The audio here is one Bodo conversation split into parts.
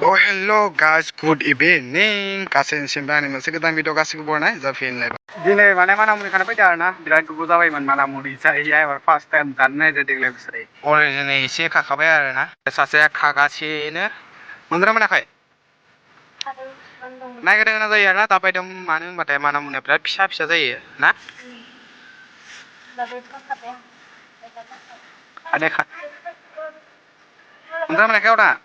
Oh hello guys, good evening. Kasih bani masih kita video kasih ke bornai, Zafin lagi. Dini mana muni kana pecah na, bilang kuku zawai mana muni saya first time dan jadi lagi sering. Orang ini sih kakak bayar na, saya kakak sih ini, mana kai? Naik ke dengan saya na, tapi dong mana muni berat bisa saya, na? Ada kak. Mana kau na?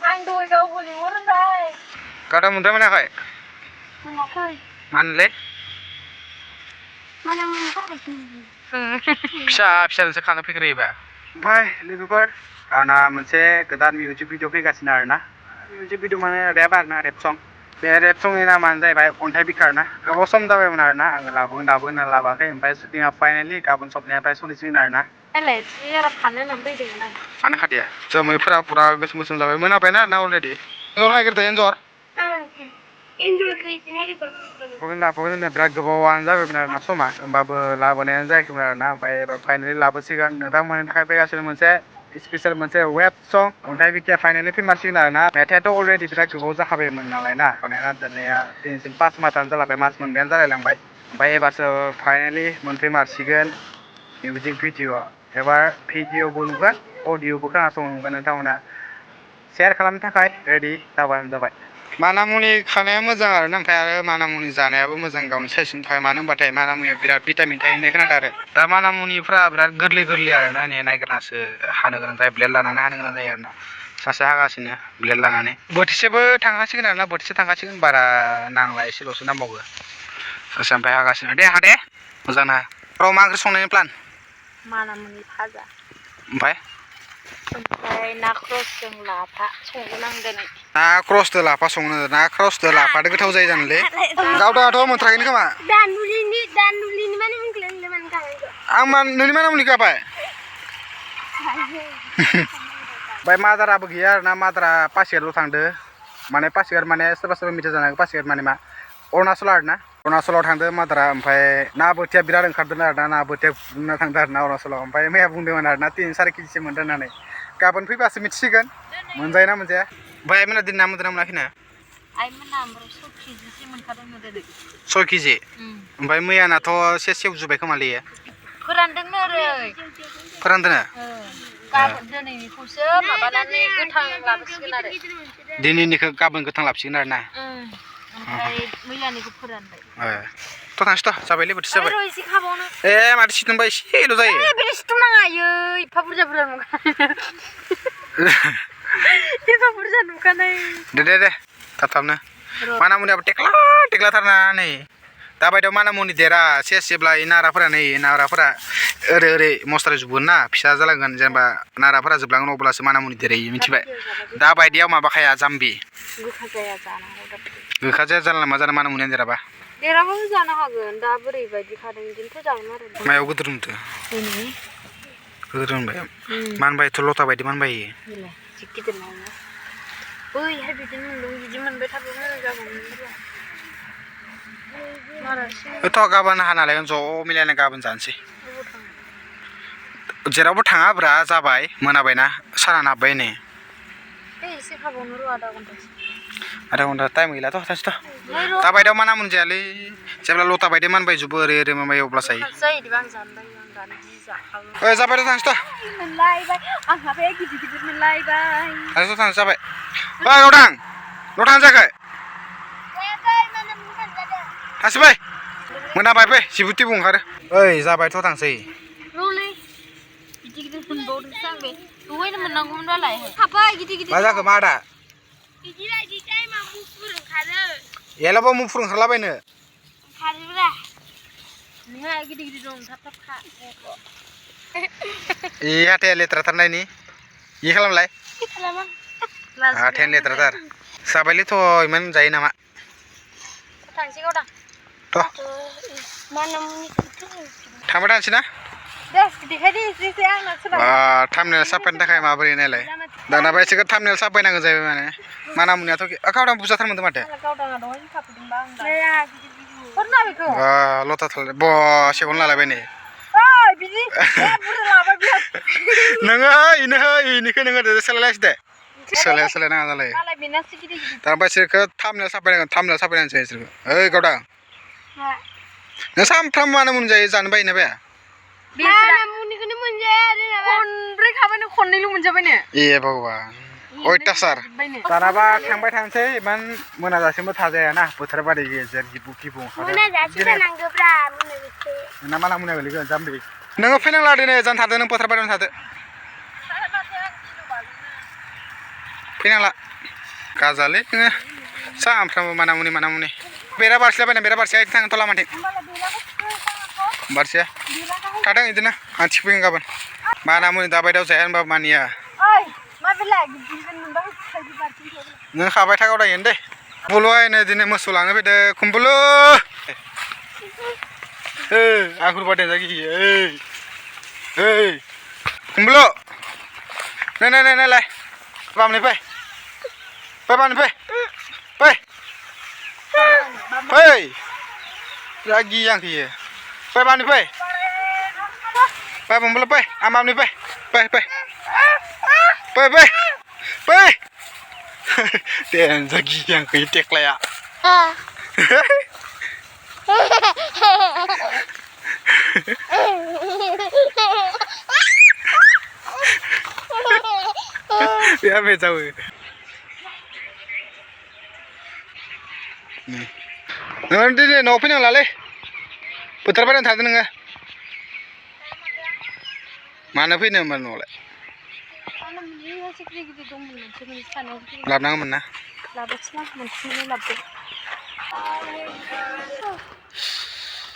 Anh đuôi gấu của lính muốn đây. Kau dah muda mana kai? Mana kai? Mana le? Mana kai? Bisa sekarang pikir iba. Bye, logoफोर आंना मोनसे गोदान मिउजिक भिडिअ फैगासिनो आरोना मिउजिक भिडिअ माने रेप आरोना रेप सं बे रेप संनि नामानो जाहैबाय अन्थाइ बिखार ना गोबाव सम जाबायमोन आरोना आङो लाबोगोन होनना लाबोआखै ओमफ्राय शुटिंआ फाइनालि गाबोन सबनिफ्राय सलिसिगोन आरोना एलाय यार फाननो होननानै फैदोंमोन आं फाननो खाथिया जोमैफोरा पुरा गोसोम गोसोम जाबाय मोनाबायना ना अलरेडि एन्जर नागिरदो एन्जर फगोन बिराद गोबावानो जाबायमोन आरोना समा होमबाबो लाबोनायानो जायाखैमोन आरोना ओमफ्राय एबार फाइनालि लाबोसिगोन नोंथांमोननि थाखाय फैगासिनो मोनसे स्पेशल मोनसे वेब सं अन्थाइ बिखाया फाइनालि फैमारसिगोन आरोना मेथाइआथ' अलरेडि बिराद गोबाव जाखाबायमोन नालाय ना बानायना दोननाया दिनैसिम 5 मासानो जालांबाय मास मोनबायानो जालायलांबाय ओमफ्राय एबारसो फाइनालि मोनफैमारसिगोन मिउजिक भिडिअ एबार भिडिअबो नुगोन अडिअबो खोनासंगोन नोंथांमोना शेयार खालामनो थाखाय रेडि जाबानो जाबाय मानामुनि खानाया मोजां आरोना ओमफ्राय आरो मानामुनि जानायाबो मोजां गावनि साइसनि थाखाय मानो होनबाथाय मानामुनियाव बिराद भिटामिन थायो होननाय खोनादों आरो दा मानामुनिफ्रा बिराद गोरलै आरोना नै नायगिरनासो हानो गोनां जायो ब्लेड लानानै हानो गोनां जायो आरोना सासे हागासिनो ब्लेड लानानै बोथिसेबो थांखासिगोन आरोना बोथिसे थांखासिगोन बारा नांला एसेल'सो नांबावगौ सासे ओमफ्राय हागासिनो दे हा दे मोजां ना र' मा ओंख्रि संनायनि प्लान मानामुनि भाजा ओमफ्राय ना क्रसजों लाफा संगोन आं दिनै ना क्रसदो लाफा संनो ना क्रसदो लाफादो गोथाव जायो जानोलै गावदाथ' मोनथ्राखैनो खोमा दानुलिनि माने मुंखौलाय माने गायनांगौ आं नोंनि मानामुनि गाबाय ओमफ्राय मादाराबो गैया आरोना मादारा पासिघाटल' थांदो माने पासिघाट माने सोरबा मिथिया जानांगौ पासिघाट माने मा अरुणाचल आरोना अरुणाचलाव थांदो मादारा ओमफ्राय ना बोथिया बिराद ओंखारदों आरोना ना बोथिया गुरनो थांदो आरोना अरुणाचलाव ओमफ्राय मैया बुंदोंमोन आरोना 3-4 केजिसो मोनदों होननानै गाबोन फैबासो मिथिसिगोन मोनजायोना मोनजाया ओमफ्राय आइमोना दिनै ना मोनदोंना मोनाखैनो आइमोना ओमफ्राय 6 केजिसो मोनखादोंनो दिनै 6 केजि ओमफ्राय मैयानाथ' सेवजुबाय खोमालै फोरानदोंनो ओरै फोरानदोंनो गाबोन दिनैनिखौसो माबानानै गोथां लाबोसिगोन आरो दिनैनिखौ गाबोन गोथां लाबोसिगोन आरोना ओमफ्राय मैयानिखौ फोरानबाय थ' थांसै थ' जाबायलै बोथिसे जाबाय एसे खाबावनो माथो सिथुमबा एसेल' जायो बेले सिथुमनाङा एफा बुरजा नुखानाय एफा बुरजा नुखानाय दे थाबनो मानामुनियाबो टेक्लाथारना नै दाबायदियाव मानामुनि देरा जेब्ला नाराफोरा ओरै मस्ला जोबगोन ना फिसा जालांगोन जेनेबा नाराफोरा जोबलांगोन अब्लासो मानामुनि देरहैयो मिथिबाय दाबायदियाव माबाखाया जाम्बि गोखा जाया जानला मा जानो मानामुनियानो देराबा देराबाबो जानो हागोन दा बोरैबायदि खादों बिदिनोथ' जागोन आरो मायाव गोदोर होनदो गोदोर होनबाय मानबायथ' लथा बायदि मानबायो गिदिर नङा बैहाय बिदिनो मोनदों बिदि मोनबाय थाबा मोजां जागौमोन थ' गाबोन हानालाय ज' मिलायना गाबोन जानोसै जेरावबो थाङाब्रा जाबाय मोनाबायना सानानो हाबबाय नै एसे खाबावनो र' आधा घन्टा टाइम गैलाथ' थांसैथ' दाबायदियाव माना मोनजायालै जेब्ला लथा बायदि मानबायजोबो ओरै माबायो अब्ला जायो जाबायथ' थांसैथ' थांसै जाबाय गावदां लथानो जायाखै थांसैबाय मोनाबाय फै जिबुथिबो ओंखारो जाबायथ' थांसै मा जाखो मा आदा एलाबा मुफुर ओंखारलाबायनो हाथाया लेथ्राथारनायनि खालामलाय हाथायानो लेथ्राथार जाबायलैथ' इमान जायो नामा थांबाय थानोसै ना थामनेल साफायनो थाखाय माबोरै नायलाय दानाबा एसे थामनेल साफायनांगौ जाहैबाय माने मानामुनियाथ' गावदां बुरजाथार मोनदों माथो लथा थालाय सेगन लालायबाय नै बिदि बुरजा लाबाय बियो नोङो इनिखौ नोङो सोलायलायसै दे सोलायनाङा दालाय मालाय बेनासो गिदिर गिदिर दा ओमफ्राय इसोरखौ थामनायाव साफायनांगोन इसोरखौ ओइ गावदा नों सानफ्रामबो मानो मोनजायो जानो बायोना बाया मुनिखौनो मोनजाया खनब्रै खाबायनो खननैल' मोनजाबायनो ए भगबान अयथासार दानाबा थांबाय थानोसै इमान मोनाजासिमबो थाजायाना बोथोर बादि गेजेर गिबु ओंखारो मोनाजासे जानांगौब्रा मोनाजासे नोंना माला मोना गोलैगोन जाम्बि नोङो फैनांला दिनै जानो थादो नों बोथोर बादियावनो थादो फैनांला गाजालै नोङो सानफ्रामबो मानामुनि बेरा बारसिलाबायना बेरा बारसिया थांथ' लामाथिं बारसिया थादों बिदिनो आं थिफैगोन गाबोन मानामुनि दाबायदाव जाया होनबा मानिया नों खाबाय था गावदायगोन दे बुलुआयनो दिनै मोसौ लांनो फैदो खुम्बुलु आंखुर बादेन जागि खुम्बुलु नाय बामनि फै बामनि फै जागि आंखियो फै बामनि फै खुम्बुलु फै आं बामनि फै Den zagi yang ke itek lah ya. Dia macam ni. Nanti ni nak open yang lalai. Putar pada thada nengah. Mana pun yang mana nolak. लाबनांगौमोन ना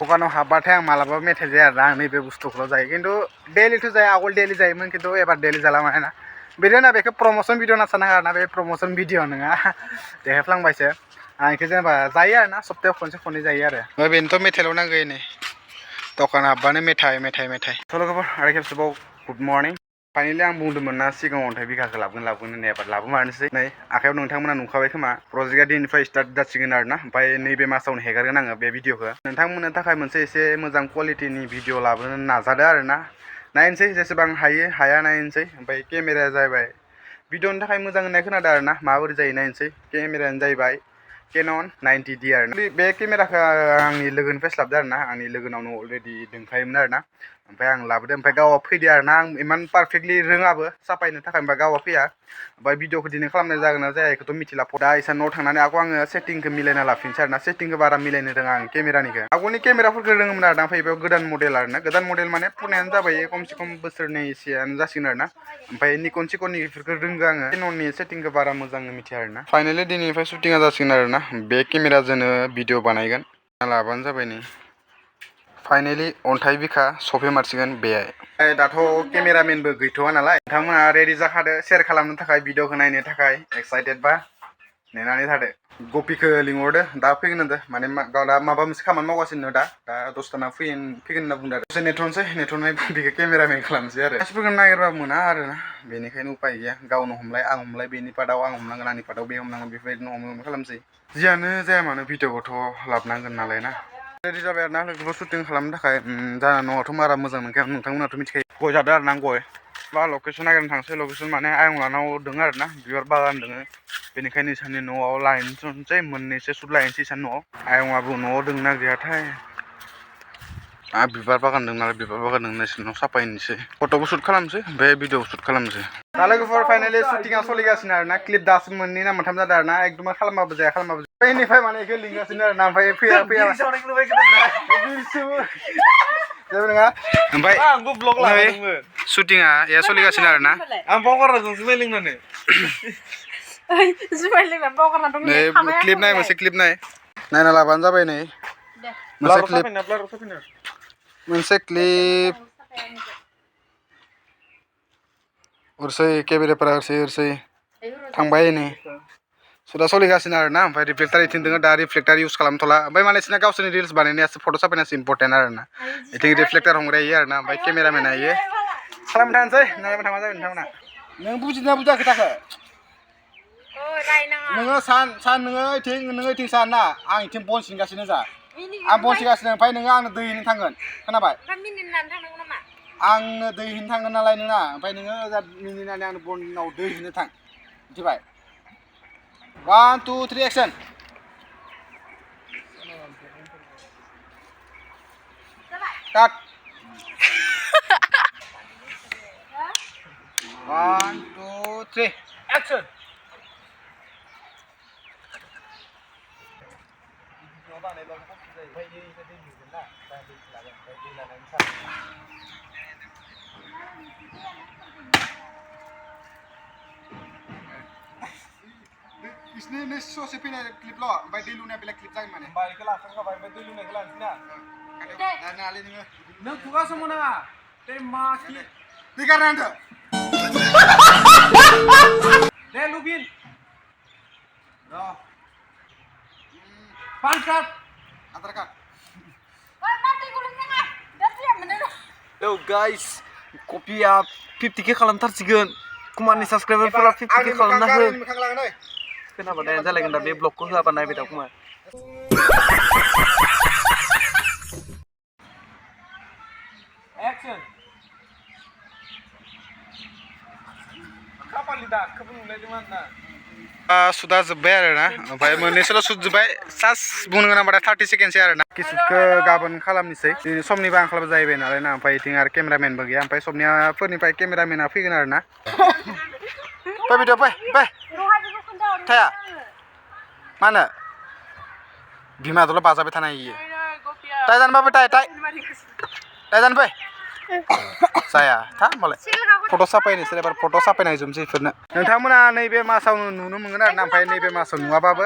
दखानाव हाबबाथाय आं मालाबा मेथाइ जाया आरोना आं नैबे बुस्थुखौल' जायो खिन्थु डेलिथ' जाया आगोल डेलि जायोमोन खिन्थु एबार डेलि जाला माने ना बिदिनो बेखौ प्रम'सन भिडिअ होनना साननाङा आरोना बे प्रम'सन भिडिअ नङा देखायफ्लांबायसो आं बेखौ जेनेबा जायो आरोना सप्तायाव खनसे जायो आरो बेनोथ' मेथाइल' नांगौ नै दखान हाबबानो मेथाइ सल'खौबो आरो खेबसेबाव गुड मर्निं फाइनालि आं बुंदोंमोन ना सिगाङाव अन्थाइ बिघाखौ लाबोगोन होननाय एबार लाबोमारनोसै नै आखायाव नोंथांमोना नुखाबाय खोमा प्रजेक्टआ दिनैनिफ्राय स्टार्ट जासिगोन आरोना ओमफ्राय नैबे मासावनो हेगारगोन आङो बे भिडिअखौ नोंथांमोननो थाखाय मोनसे एसे मोजां क्वालिटिनि भिडिअ लाबोनो नाजादों आरोना नायनोसै जेसेबां हाया नायनोसै ओमफ्राय केमेराया जाहैबाय भिडिअनि थाखाय मोजां होननाय खोनादों आरोना माबोरै जायो नायनोसै केमेरायानो जाहैबाय केनन 90D आरोना बे केमेराखौ आंनि लोगोनिफ्राय लाबोदों आरोना आंनि लोगोनावनो अलरेडि दंखायोमोन आरोना ओमफ्राय आं लाबोदों ओमफ्राय गावआ फैदो आरोना आं इमान पारफेक्टलि रोङाबो साफायनो थाखाय ओमफ्राय गावआ फैया ओमफ्राय भिडिअखौ दिनै खालामनाय जागोन ना जाया बेखौथ' मिथिला दा इसा न'आव थांनानै आङो सेटिंखौ मिलायना लाफिनसै आरोना सेटिंखौ बारा मिलायनो रोङा आं केमेरानिखौ आगोलनि केमेराफोरखौ रोङोमोन आरोना ओमफ्राय बेयाव गोदान मडेल आरोना गोदान मडेल माने फुरायानो जाबाय खमसे खम बोसोरनैसोआनो जासिगोन आरोना ओमफ्राय निकन सिकननि बेफोरखौ रोंगो आङो केनननि सेटिंखौ बारा मोजां मिथिया आरोना फाइनालि दिनैनिफ्राय शुटिंआ जासिगोन आरोना बे केमेराजोंनो भिडिअ बानायगोन लाबानो जाबाय नै फाइनालि अन्थाइ बिखा सफैमारसिगोन बेहाय दाथ' केमेरामेनबो गैथ'वा नालाय नोंथांमोना रेडि जाखादो शेयार खालामनो थाखाय भिडिअखौ नायनो थाखाय एक्साइटेडबा नेनानै थादो गपिखौ लिंहरदो दा फैगोन होनदो माने गाव दा माबा मोनसे खामानि मावगासिनो दा 10 फैगोन होनना बुंदों आरो दसे नेथ'नानै बेखौ केमेरामेन खालामसै आरो मानसिफोरखौ नागिरबाबो मोना आरोना बेनिखायनो उपाय गैया गावनो हमलाय आं हमलाय बेनि पार्टआव आं हमनांगोन आंनि पार्टआव बे हमनांगोन बेफोरबायदिनो हम खालामसै जियानो जाया मानो भिडिअखौथ' लाबोनांगोन नालाय ना रेडि जाबाय आरोना लोगोफोर शुटिं खालामनो थाखाय जाना न'आवथ' बारा मोजां नंखाया नोंथांमोनाथ' मिथिखायो गय जादों आरोना आं गय बा लकेसन नागिरनो थांसै लकेसन माने आयंलानाव दङ आरोना बिबार बागान दङ बेनिखायनो इसानि न'आव लायनोसै मोननैसो सुट लायनोसै इसानि न'आव आयंआबो न'आव दंना गैयाथाय बिबार बागान दं नालाय बिबार बागान दं इसोरनाव साफायनोसै फट'बो शुट खालामनोसै बे भिडिअबो शुट खालामनोसै दा लोगोफोर फाइनालि शुटिंआ सोलिगासिनो आरोना क्लिप दासो मोननै ना मोनथाम जादों आरोना एकदम खालामाबो जाया बेनिफ्राय माने बेखौ लिंगासिनो आरोना ओमफ्राय फैया जेबो नङा ओमफ्राय आंबो ब्लग लादोंमोन शुटिंआ सोलिगासिनो आरोना आं बावगारनासो जुमाय लोंनानै जुमाय लोंनानै बावगारना दं नै क्लिप नाय मोनसे क्लिप नायना लाबानो जाबाय नै मोनसे क्लिप ओरसै केमेराफोरा ओरसै थांबाय नै सुदा सोलिगासिनो आरोना ओमफ्राय रिफ्लेक्टार इथिं दङ दा रिफ्लेक्टार इउज खालामथ'ला ओमफ्राय मानसिना गावसोरनि रिल्स बानायनायासो फट' साफायनायासो इम्परटेन्ट आरोना इथिं रिफ्लेक्टार हमग्राया इयो आरोना ओमफ्राय केमेरामेना इयो खालामनो थांसै नायबाय थांबा जाबाय नोंथांमोना नों बुजिदोंना बुजिया खोथाखौ नोङो नोङो इथिं सान ना आं इथिं बन सिनगासिनो जा आं बन सिनगासिनो ओमफ्राय नोङो आंनो दै हैनो थांगोन खोनाबाय आंनो दै होनो थांगोन नालाय नोंना ओमफ्राय नोङो ओजा मिनिनानै आंनो बनाव दै होनो थां मिथिबाय 1 2 3 एक्सन काट 1 2 3 एक्सन इसने ससे फैनाय क्लिपल' ओमफ्राय दै लुनाया बेलेग क्लिप जागोन माने होमबा इखो लाखांखाबाय ओमफ्राय दै लुनायखौ लानोसै ना नाङालै नों खुगा सम नाङा दै मा खि दै गारना होदो दे लुबिन र' PAN card Aadhaar card Yo guys, kopiया 50k खालामथारसिगोन कुमारनि साबस्क्राइबारफोरा 50k खालामना हो खोनाबाथाय जालायगोन दा बे ब्लगखौ होआबा नायबाय था कुमार एक्सन खापालि दा खोबो नुलायदोंमोन ना सुदा जोब्बाय आरो ना ओमफ्राय मोननैसोल' सुद जोब्बाय सास बुंनो गोनांबाथाय 30 सेकेन्डसै आरो ना किसुखौ गाबोन खालामनोसै दिनै समनिबो आंखालबो जाहैबाय नालाय ना ओमफ्राय इथिं आरो केमेरामेनबो गैया ओमफ्राय सबनियाफोरनिफ्राय केमेरामेना फैगोन आरो ना फै भिडिअ फै थाया मा होनो बिमादोल' बाजाबाय थानाय इयो टाइ जानोबा टाइ जानोफै जाया था होमबालाय फट' साफायनोसै एबार फट' साफायना होजोबनोसै इफोरनो नोंथांमोना नैबे मासाव नुनो मोनगोन आरो ना ओमफ्राय नैबे मासाव नुवाबाबो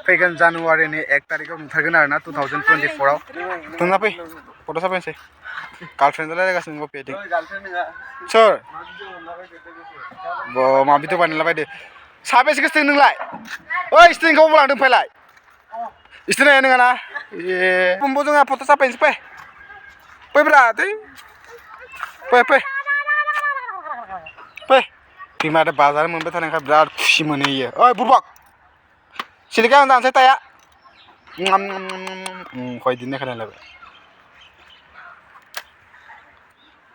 फैगोन जानुवारिनि 1 तारिखआव नुथारगोन आरो ना 2024 आव थांना फै फट' साफायनोसै गार्लफ्रेन्डजों रायलायगासिनो गपियादि सोर मा भिडिअ बानायला बायदो साबेसे गोसथों नोंलाय ओइ स्टिंखौ लांदों फैलाय स्टिं नङा ना ए बुंबो जोंहा फट' साफायनोसै फैब्रा दै फै बिमादो बाजार मोनबाय थानायखाय बिराद खुसि मोनो इयो ओइ बुरबाक सिलिका आं दानसै ताया खय दिन खोनालायबाय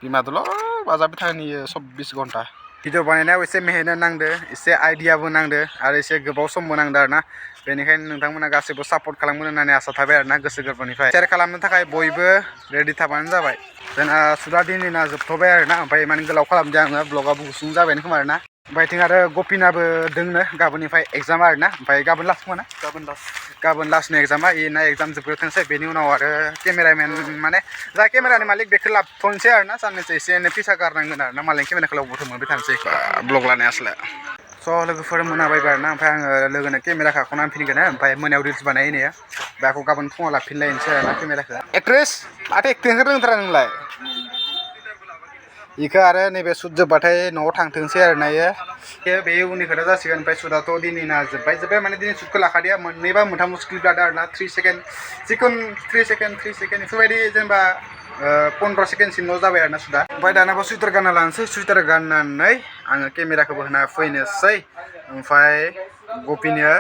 बिमादोल' बाजाबाय थागोन इयो 24 घन्टा भिडिअ बानायनायाव एसे मेहनत नांदो एसे आइडियाबो नांदो आरो एसे गोबाव समबो नांदो आरो ना बेनिखायनो नोंथांमोना गासैबो सापर्ट खालामगोन होननानै आसा थाबाय आरो ना गोसो गोरबोनिफ्राय शेयार खालामनो थाखाय बयबो रेडि थाबानो जाबाय जोंना सुदा दिनैना जोबथ'बाय आरो ना ओमफ्राय इमान गोलाव खालामदों आङो ब्लगाबो गुसुं जाबायानो खोमा आरो ना ओमफ्राय इथिं आरो गपिनाबो दोंनो गाबोननिफ्राय एग्जाम आरो ना ओमफ्राय गाबोन लास्ट खोमा ना गाबोन लास्टनि एग्जामा इना एग्जाम जोबग्रोथोंसै बेनि उनाव आरो केमेरामेन माने जा केमेरानि मालिक बेखौ लाबोथ'नोसै आरो ना साननैसो एसे एनै फैसा गारनांगोन आरो ना मालिक केमेराखौ लावबोथ' मोनबाय थानोसै ब्लग लानायासलाय स' लोगोफोर मोनाबायबाय आरो ना ओमफ्राय आङो लोगोनो केमेरा खाख'ना फिनगोन ओमफ्राय मोनायाव रिल्स बानायहैनाया बेखौ गाबोन फुङाव लाफिनलायनोसै आरो ना केमेराखौ एक्ट्रेस माथो एक्टिंखौ रोंथारा नोंलाय इखौ आरो नैबे सुद जोब्बाथाय न'आव थांथोंसै आरो ना इयो बे उननि खोथा जासिगोन ओमफ्राय सुदाथ' दिनैना जोब्बाय माने दिनै सुदखौ लाखादिया मोननैबा मोनथाम स्क्रिप्ट लादों आरो ना 3 सेकेन्ड जिखुनु 3 सेकेन्ड बेफोरबायदि जेनेबा 15 सेकेन्डसिमल' जाबाय आरो ना सुदा ओमफ्राय दानाबो सुइटार गानना लानोसै सुइटार गाननानै आङो केमेराखौबो होना फैनोसै ओमफ्राय गपिनो